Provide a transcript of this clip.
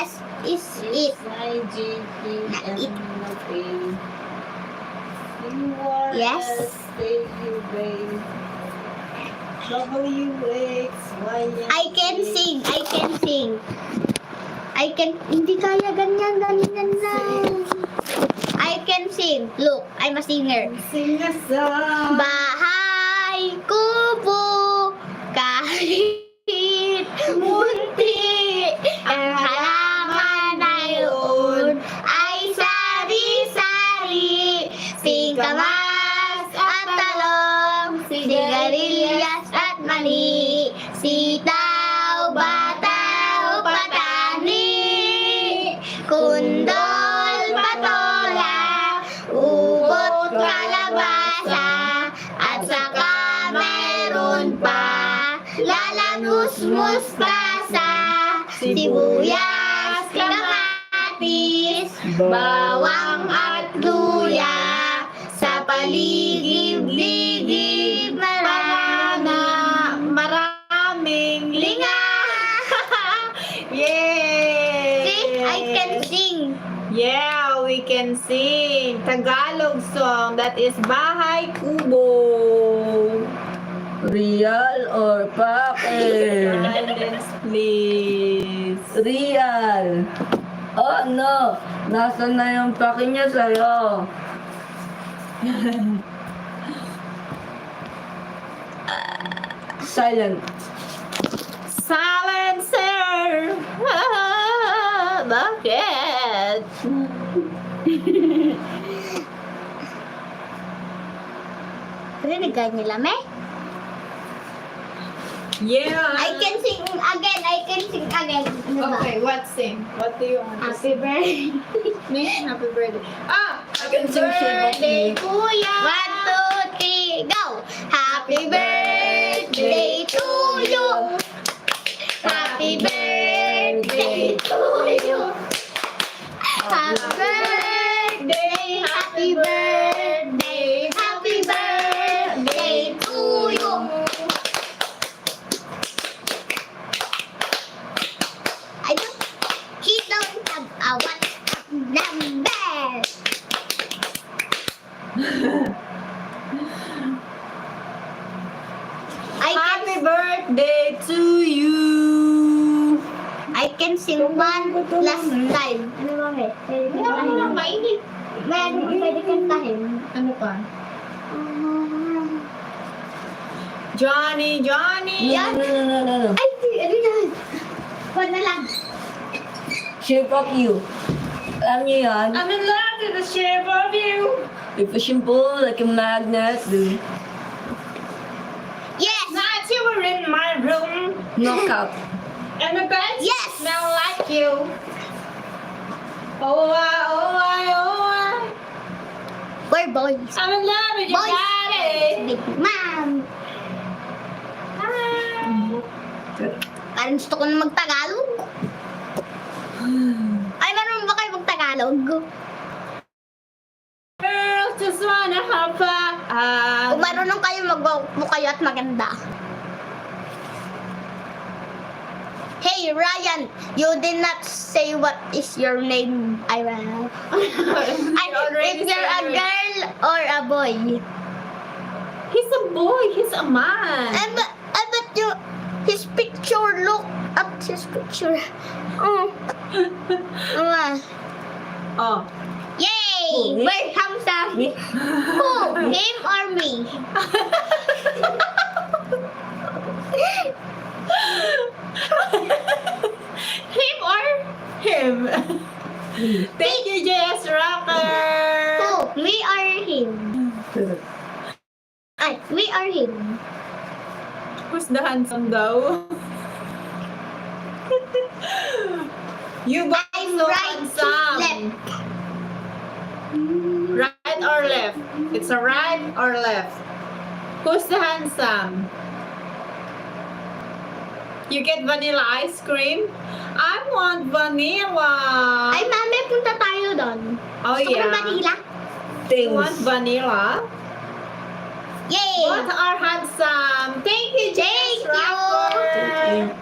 S is it. I-G-P-M na pay. Yes. W-X-Y-Z. I can sing. Hindi kaya ganyan lang. I can sing. Look, I'm a singer. Sing a song. Bahay kubo, kahit munti, ang halaman na yun ay sari-sari, singkamas at talong, sigarilyas at mani, sitaw, bataw, patani, kundol, patola, ubot, kalabasa, at saka meron pa lalagus, mustasa, sibuyas, kamatis, bawang at luya, sa paligid-ligid maraming linga. Yay! See, I can sing. Yeah, we can sing Tagalog song that is Bahay Kubo. Real or pape? Silence, please. Real. Oh no, nasaan na yung pake niya sa'yo? Silent. Silencer! Bakit? Rinig nila, me? Yeah! I can sing again. Ano ba? Okay, what sing? What do you want to Happy birthday. sing? Happy birthday. Ah! can sing birthday, Shirley. Kuya! 1, 2, 3, go! Happy birthday to you. Happy birthday to you. Happy birthday, happy birthday, happy birthday to you. He don't have a WhatsApp number. Happy birthday to you! I can sing one last time. Ano ba, me? Ano lang, mainit. Pwede kantahin. Ano pa? Johnny, Johnny! Yan. No. Ay, ano yan? One na lang. Shape of you. Alam niyo yan? I'm in love with the shape of you. If a simple like a magnet, Yes! Not you were in my room. knockout. And the bed Yes! smell like you. Oh, I. We're boys. I'm in love with your Boys. body. Big mom. Parang gusto ko na mag-Tagalog. Ay, meron ba kayo mag-Tagalog? Girls just wanna have fun. Kung marunong kayo, mag-mo kayo at maganda. Hey, Ryan, you did not say what is your name. I don't know. already If you're a said girl or a boy. He's a boy. He's a man. I bet you, his picture, look at his picture. Oh. Oh. Yay! Who, me? We're Hamza. Who? Him or me? Him or him? Thank you, JS Rocker. Who? Me or him? Ay, me or him? Who's the handsome daw? You both I'm so right to handsome. left. Right or left? It's a right or left? Who's the handsome? You get vanilla ice cream? I want vanilla. Ay, mami, punta tayo doon. Oh, Gusto ko yeah. ng vanilla. You want Things. vanilla? Yay! Both are handsome. Thank you, Thank Jess you. Rocker.